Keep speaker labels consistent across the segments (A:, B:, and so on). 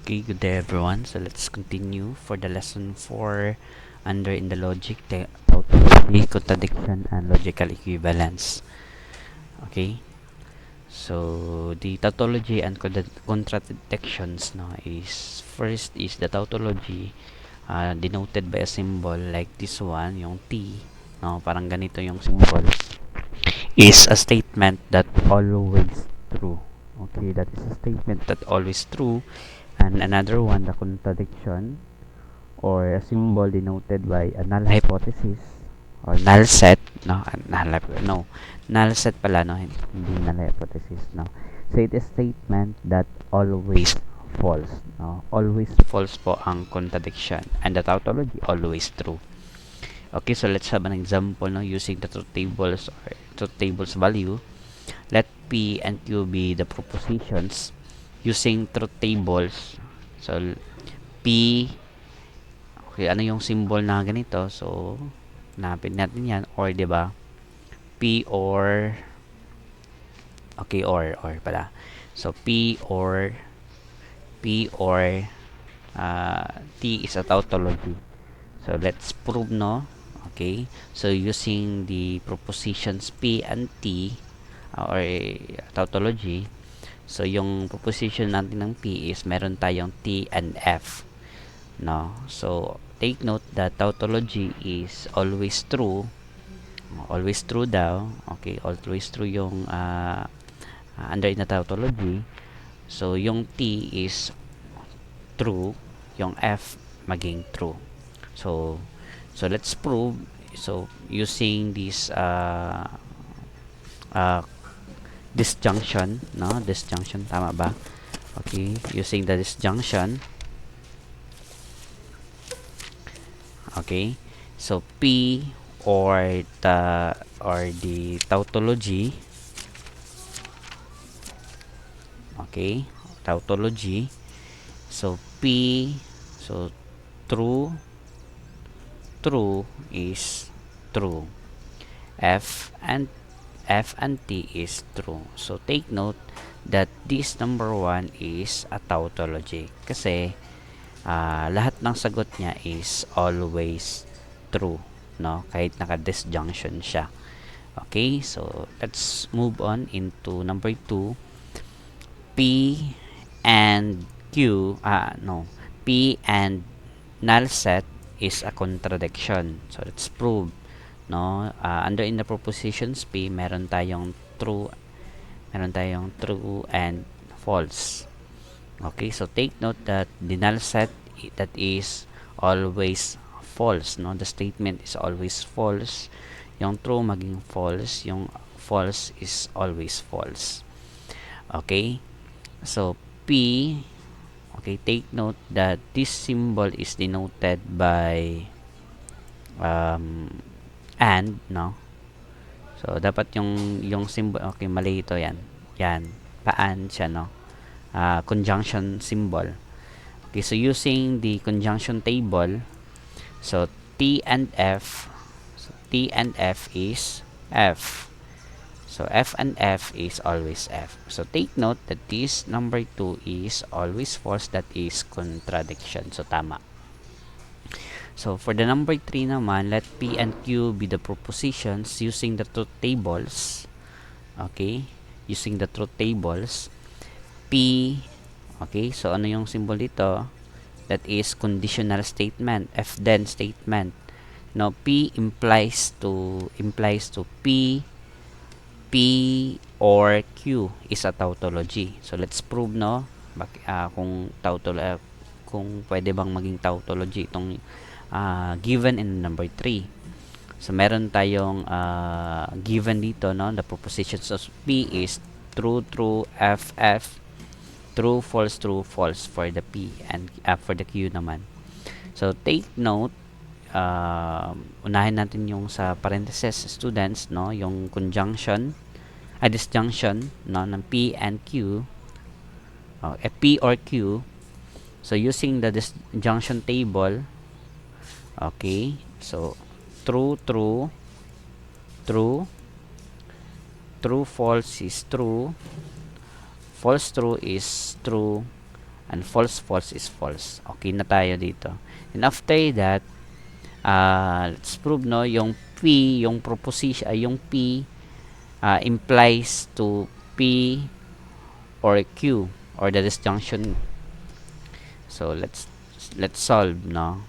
A: Okay, good day everyone. So let's continue for the lesson 4 under in the logic, tautology, contradiction, and logical equivalence. Okay, so the tautology and contradictions is first is the tautology denoted by a symbol like this one, yung T, parang ganito yung symbol, is a statement that always true. Okay, that is a statement that always true. And another one, the contradiction, or a symbol denoted by a null hypothesis or null set, null set pala, hindi null hypothesis, so it is statement that always false, always false po ang contradiction, and the tautology always true. Okay, so let's have an example, using the truth tables or truth tables value. Let P and Q be the propositions using truth tables. So P, okay, ano yung symbol na ganito? So hanapin natin yan, or 'di ba? P or, okay, or pala. So P or T is a tautology. So let's prove, no? Okay, so using the propositions P and T, or tautology, so yung proposition natin ng P is meron tayong T and F, no? So take note that tautology is always true daw. Okay, always true yung under in the tautology. So yung T is true, yung F maging true. So let's prove. So using this disjunction, no? Disjunction, tama ba? Okay, using the disjunction. Okay, so P or the tautology, okay, tautology. So P, so true is true. F and T is true. So take note that this number 1 is a tautology kasi lahat ng sagot niya is always true, no? Kahit naka-disjunction siya. Okay, so let's move on into number 2. P and Q, P and null set is a contradiction. So let's prove, no? Under in the propositions P, meron tayong true and false. Okay, so take note that the null set, that is always false, no? The statement is always false. Yung true maging false, yung false is always false. Okay, so P, okay, take note that this symbol is denoted by and, no? So dapat yung symbol, okay, mali ito, yan paan siya, no? Conjunction symbol. Okay, so using the conjunction table, so T and F is F. So F and F is always F. So take note that this number 2 is always false, that is contradiction. So tama. So for the number 3 naman, let P and Q be the propositions using the truth tables. Okay, using the truth tables. P, okay, so ano yung symbol dito? That is conditional statement, F then statement. Now P implies to P or Q is a tautology. So let's prove, no? Kung pwede bang maging tautology itong given in number 3. So meron tayong given dito, no? The propositions of P is true, F, true, false for the P, and for the Q naman. So take note, unahin natin yung sa parentheses, students, no? Yung disjunction, no, ng P and Q, P or Q. So using the disjunction table, okay, so true, false is true, false true is true, and false false is false. Okay na tayo dito. And after that, let's prove no yung P, yung proposition ay yung P implies to P or Q or the disjunction. So let's solve no.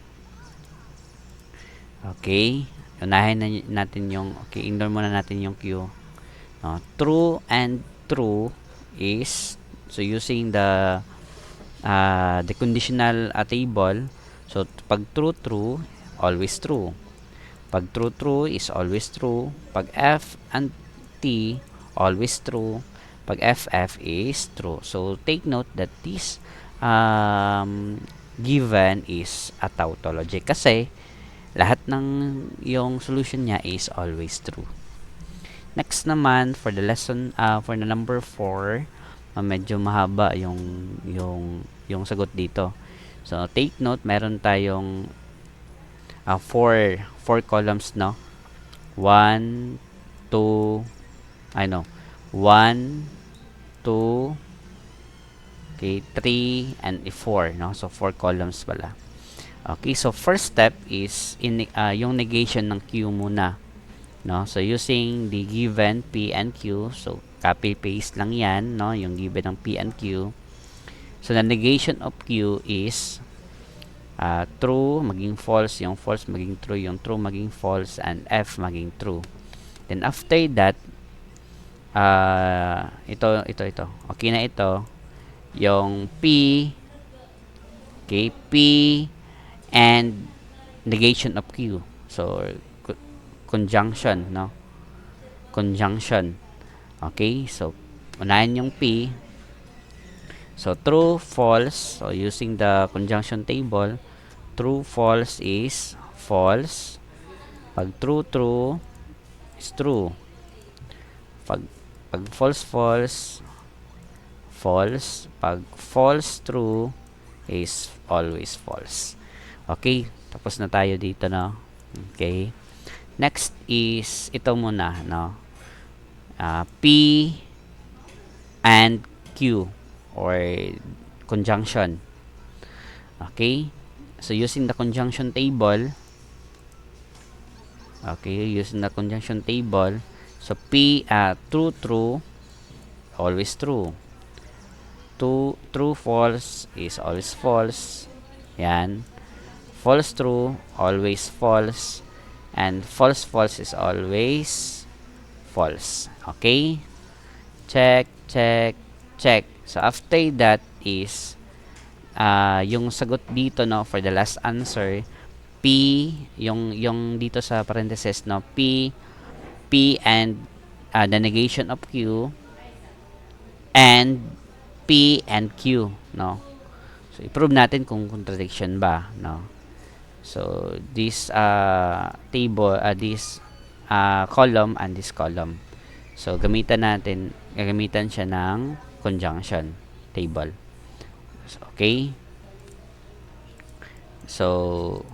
A: Okay, unahin na natin yung ignore muna natin yung Q no. True and true is, so using the conditional table, so pag true always true, pag true is always true, pag F and T always true, pag FF is true. So take note that this given is a tautology kasi lahat ng yung solution niya is always true. Next naman for the lesson for the number 4, medyo mahaba yung sagot dito. So take note, meron tayong 4 columns no. 1 2 1 2 okay 3 and 4 no. So 4 columns pala. Okay, so first step is yung negation ng Q muna no. So using the given P and Q, so copy paste lang yan no, yung given ng P and Q. So the negation of Q is true maging false, yung false maging true, yung true maging false, and F maging true. Then after that, ito okay na ito, yung P, okay, P and negation of Q, so conjunction no, conjunction. Okay, so unahin yung P, so true false, so using the conjunction table, true false is false, pag true is true, pag false false false, pag false true is always false. Okay, tapos na tayo dito no. Okay, next is ito muna no, P and Q or conjunction. Okay, so using the conjunction table, okay, using the conjunction table, so P true always true, true false is always false, yan, false true always false, and false false is always false. Okay, check. So after that is yung sagot dito no for the last answer, P, yung dito sa parenthesis no, P and the negation of Q and P and Q no. So i-prove natin kung contradiction ba no. So this table, this column and this column, so gagamitan siya ng conjunction table. So, okay, so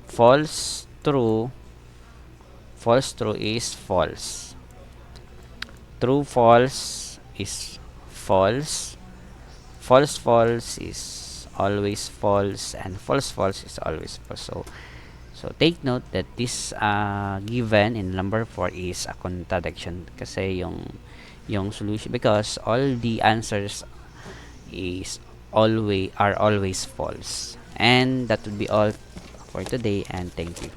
A: false true is false, true false is false, false false is always false, and false false is always false. So take note that this given in number 4 is a contradiction kasi yung solution, because all the answers are always false. And that would be all for today, and thank you.